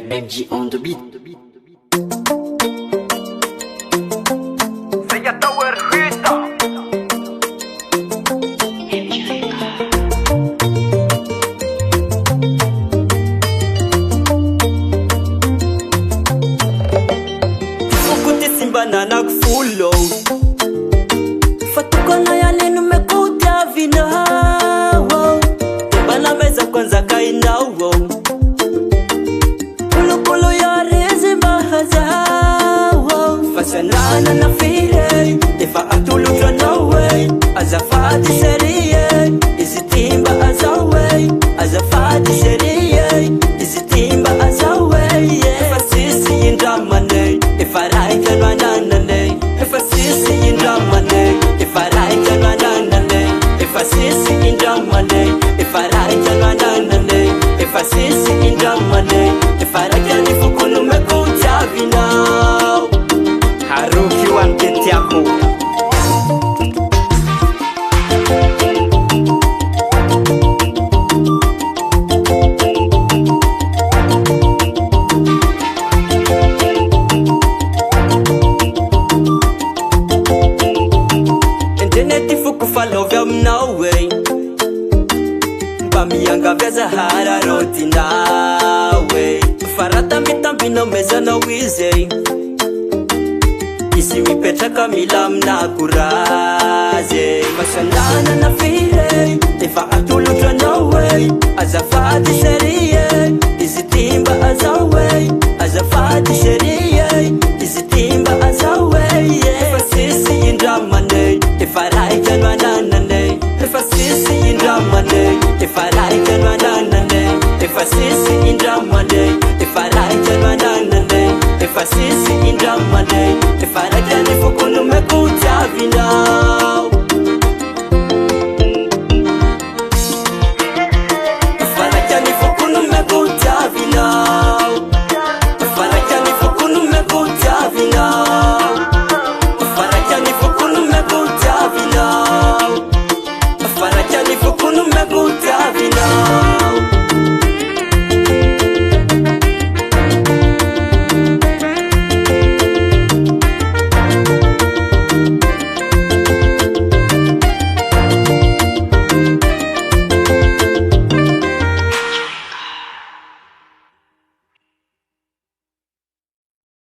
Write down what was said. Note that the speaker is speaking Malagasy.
MG on the beat. Säga Tower skjuta. Ukuti simba na nakufulo fatukona ya nenu mekutia vinawo bana meza kwanza kainawo Pulu ya rezi mahazawo Fasanana na fire Ifa atulu tranawe Azafati seriye Izitimba azawe Azafati seriye Izitimba azawe Ifa sisi indramane Ifa raika nwananane Ifa sisi indramane Ifa raika nwananane Ifa sisi indramane Ifa raika nwananane Ifa sisi indramane Faraja ni fukunu mekuja vinao Haruki wa mketi yako Internet fuku falovya mnawe Mbamiyanga vya Zahara roti nawe Farata mitambi no meza na wize Isi wipetra kamila mna kuraze Masandana na fire Ifa atulu tranawe Azafati seriye Izitimba azawe Azafati seriye Izitimba azawe Ifa sisi indramane Ifa raika nwananane Ifa sisi indramane Ifa raika nwananane Ifa sisi indramane If I like it, I sisi indramane